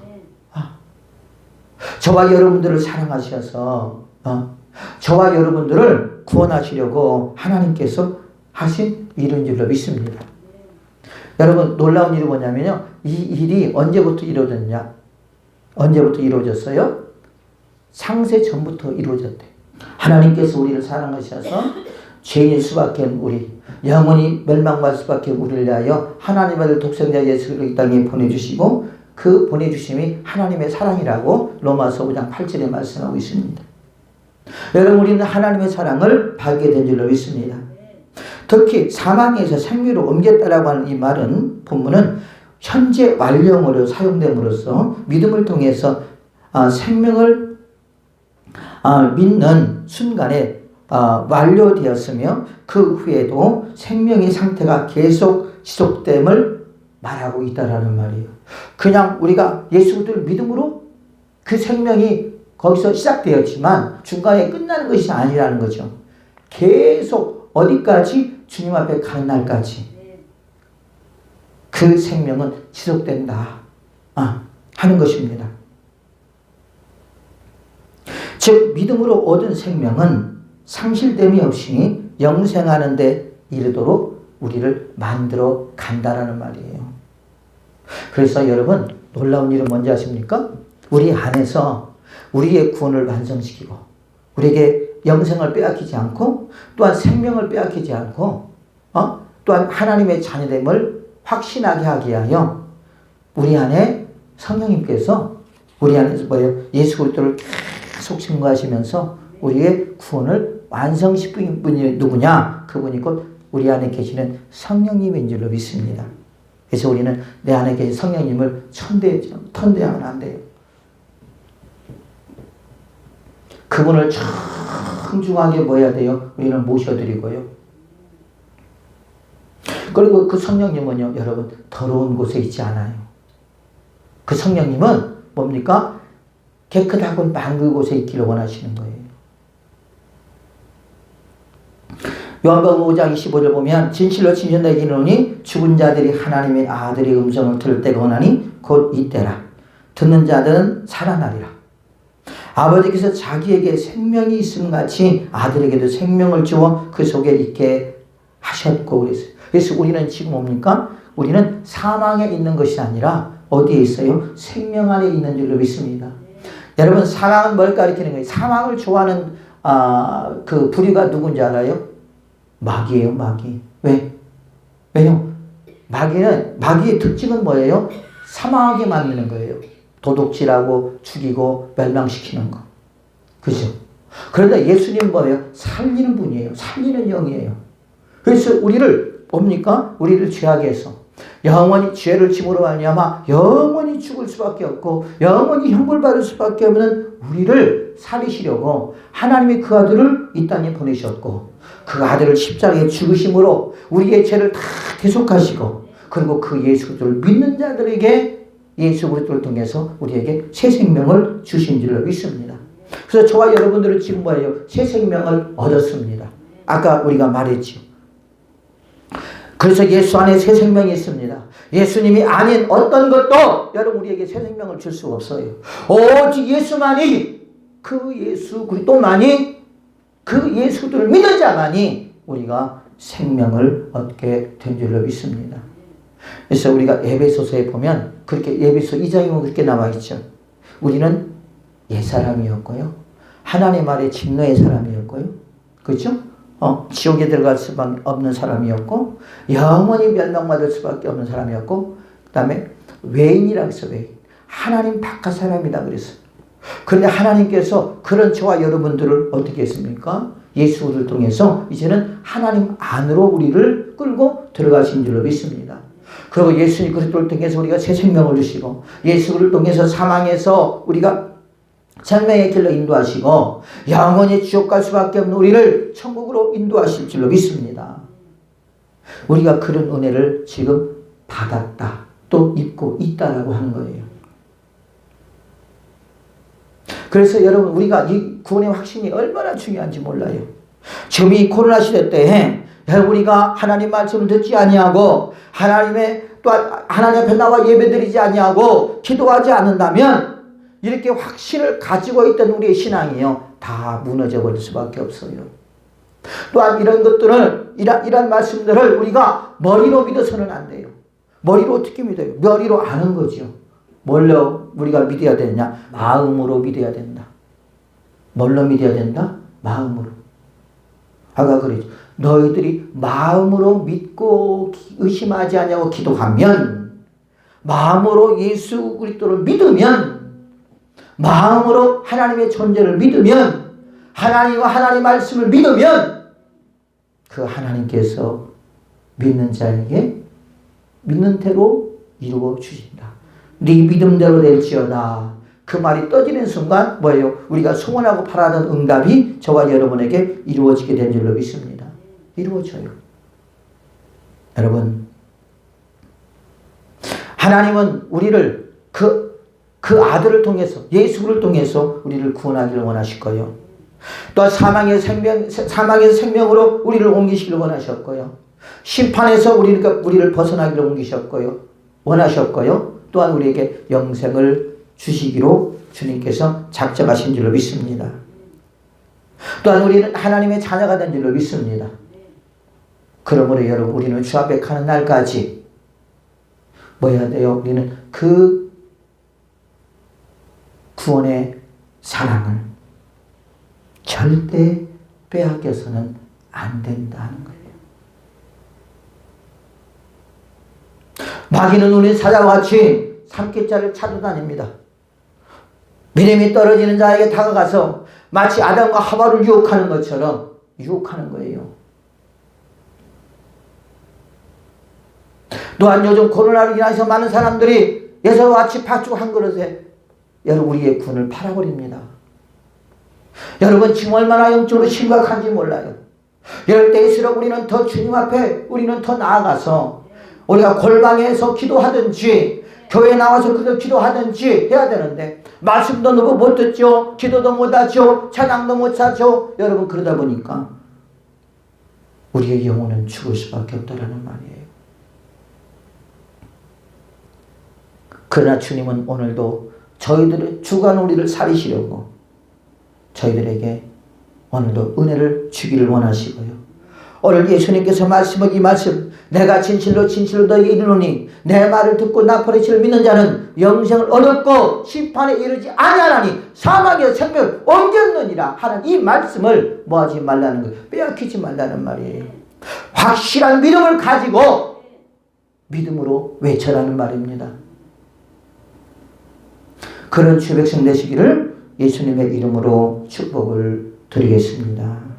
저와 여러분들을 사랑하셔서 저와 여러분들을 구원하시려고 하나님께서 하신 일인 줄로 믿습니다. 여러분 놀라운 일이 뭐냐면요. 이 일이 언제부터 이루어졌냐? 언제부터 이루어졌어요? 창세 전부터 이루어졌대. 하나님께서 우리를 사랑하셔서 죄인일 수밖에 우리 영원히 멸망할 수밖에 우리를 위하여 하나님 아들 독생자 예수를 이 땅에 보내주시고 그 보내주심이 하나님의 사랑이라고 로마서 5장 8절에 말씀하고 있습니다. 여러분 우리는 하나님의 사랑을 받게 된 줄로 믿습니다. 특히 사망에서 생명으로 옮겼다라고 하는 이 말은 본문은 현재 완료형으로 사용됨으로써 믿음을 통해서 생명을 믿는 순간에 완료되었으며 그 후에도 생명의 상태가 계속 지속됨을 말하고 있다라는 말이에요. 그냥 우리가 예수 그리스도를 믿음으로 그 생명이 거기서 시작되었지만 중간에 끝나는 것이 아니라는 거죠. 계속 어디까지? 주님 앞에 가는 날까지 그 생명은 지속된다 하는 것입니다. 즉 믿음으로 얻은 생명은 상실됨이 없이 영생하는 데 이르도록 우리를 만들어 간다라는 말이에요. 그래서 여러분 놀라운 일은 뭔지 아십니까? 우리 안에서 우리의 구원을 완성시키고 우리에게 영생을 빼앗기지 않고 또한 생명을 빼앗기지 않고 또한 하나님의 자녀됨을 확신하게 하기 위하여 우리 안에 성령님께서 우리 안에서 예수 그리스도를 계속 증거하시면서 우리의 구원을 완성시킨 분이 누구냐? 그분이 곧 우리 안에 계시는 성령님인 줄로 믿습니다. 그래서 우리는 내 안에 계신 성령님을 턴대하면 안 돼요. 그분을 청중하게 뭐 해야 돼요? 우리는 모셔드리고요. 그리고 그 성령님은요, 여러분, 더러운 곳에 있지 않아요. 그 성령님은 뭡니까? 깨끗하고 맑은 곳에 있기를 원하시는 거예요. 요한복음 5장 25절 보면 진실로 진실로 내게 이르노니 죽은 자들이 하나님의 아들의 음성을 들을 때가 오나니 곧 이때라. 듣는 자들은 살아나리라. 아버지께서 자기에게 생명이 있음 같이 아들에게도 생명을 주어 그 속에 있게 하셨고 그랬어요. 그래서 우리는 지금 뭡니까? 우리는 사망에 있는 것이 아니라 어디에 있어요? 생명 안에 있는 줄로 믿습니다. 여러분 사망은 뭘 가리키는 거예요? 사망을 좋아하는 그 부류가 누군지 알아요? 마귀예요, 마귀. 왜? 왜요? 마귀의 특징은 뭐예요? 사망하게 만드는 거예요. 도둑질하고 죽이고 멸망시키는 거. 그죠? 그런데 예수님은 뭐예요? 살리는 분이에요. 살리는 영이에요. 그래서 우리를 뭡니까? 우리를 죄하게 해서 영원히 죄를 짐으로 말미암아 영원히 죽을 수밖에 없고 영원히 형벌받을 수밖에 없는 우리를 살리시려고 하나님이 그 아들을 이 땅에 보내셨고 그 아들을 십자가에 죽으심으로 우리의 죄를 다 대속하시고 그리고 그 예수 그리스도를 믿는 자들에게 예수 그리스도를 통해서 우리에게 새 생명을 주신 줄로 믿습니다. 그래서 저와 여러분들은 지금 뭐예요? 새 생명을 얻었습니다. 아까 우리가 말했죠. 그래서 예수 안에 새 생명이 있습니다. 예수님이 아닌 어떤 것도 여러분 우리에게 새 생명을 줄 수가 없어요. 오직 예수만이 그 예수 그리스도만이 그 예수 그리스도를 믿는 자만이 우리가 생명을 얻게 된 줄로 믿습니다. 그래서 우리가 에베소서에 보면 그렇게 에베소 2장에 보면 그렇게 나와 있죠. 우리는 옛사람이었고요. 하나님 아래 진노의 사람이었고요. 그렇죠? 지옥에 들어갈 수밖에 없는 사람이었고 영원히 멸망받을 수밖에 없는 사람이었고 그 다음에 외인이라고 해서 외인. 하나님 바깥 사람이다 그랬어요. 그런데 하나님께서 그런 저와 여러분들을 어떻게 했습니까? 예수를 통해서 이제는 하나님 안으로 우리를 끌고 들어가신 줄로 믿습니다. 그리고 예수님 그리스도를 통해서 우리가 새 생명을 주시고 예수를 통해서 사망에서 우리가 생명의 길로 인도하시고 영원히 지옥 갈 수밖에 없는 우리를 천국으로 인도하실 줄로 믿습니다. 우리가 그런 은혜를 지금 받았다. 또 입고 있다라고 하는 거예요. 그래서 여러분 우리가 이 구원의 확신이 얼마나 중요한지 몰라요. 지금 이 코로나 시대 때 우리가 하나님 말씀을 듣지 아니하고 하나님 앞에 나와 예배드리지 아니하고 기도하지 않는다면 이렇게 확신을 가지고 있던 우리의 신앙이요 다 무너져 버릴 수밖에 없어요. 또한 이런 것들을 이런 말씀들을 우리가 머리로 믿어서는 안 돼요. 머리로 어떻게 믿어요? 머리로 아는 거죠. 뭘로 우리가 믿어야 되느냐? 마음으로 믿어야 된다. 뭘로 믿어야 된다? 마음으로. 아까 그랬죠. 너희들이 마음으로 믿고 의심하지 않냐고 기도하면 마음으로 예수 그리스도를 믿으면 마음으로 하나님의 존재를 믿으면 하나님과 하나님의 말씀을 믿으면 그 하나님께서 믿는 자에게 믿는 대로 이루어 주신다. 네 믿음대로 될지어다. 그 말이 떠지는 순간 뭐예요? 우리가 소원하고 바라던 응답이 저와 여러분에게 이루어지게 된 줄로 믿습니다. 이루어져요. 여러분 하나님은 우리를 그 아들을 통해서 예수를 통해서 우리를 구원하기를 원하실 거예요. 또 사망에서 생명으로 우리를 옮기시기를 원하셨고요. 심판에서 우리를 벗어나기를 원하셨고요. 또한 우리에게 영생을 주시기로 주님께서 작정하신 줄로 믿습니다. 또한 우리는 하나님의 자녀가 된 줄로 믿습니다. 그러므로 여러분 우리는 주 앞에 가는 날까지 뭐 해야 돼요? 우리는 그 구원의 사랑을 절대 빼앗겨서는 안 된다는 거예요. 마귀는 우리 사자와 같이 삼킬자를 찾아다닙니다. 믿음이 떨어지는 자에게 다가가서 마치 아담과 하와를 유혹하는 것처럼 유혹하는 거예요. 또한 요즘 코로나로 인해서 많은 사람들이 예서와 같이 팥죽 한 그릇에 여러분 우리의 군을 팔아버립니다. 여러분 지금 얼마나 영적으로 심각한지 몰라요. 이럴 때일수록 우리는 더 주님 앞에 우리는 더 나아가서 우리가 골방에서 기도하든지 교회에 나와서 그저 기도하든지 해야 되는데 말씀도 너무 못 듣죠. 기도도 못하죠. 찬양도 못하죠. 여러분 그러다 보니까 우리의 영혼은 죽을 수밖에 없다라는 말이에요. 그러나 주님은 오늘도 저희들의 주간 우리를 살리시려고 저희들에게 오늘도 은혜를 주기를 원하시고요. 오늘 예수님께서 말씀은 이 말씀 내가 진실로 진실로 너희에게 이르노니 내 말을 듣고 나 버리시를 믿는 자는 영생을 얻었고 심판에 이르지 아니하나니 사망에서 생명을 얻겠느니라 하는 이 말씀을 뭐하지 말라는 거예요. 빼앗기지 말라는 말이에요. 확실한 믿음을 가지고 믿음으로 외쳐라는 말입니다. 그런 주의 백성 되시기를 예수님의 이름으로 축복을 드리겠습니다.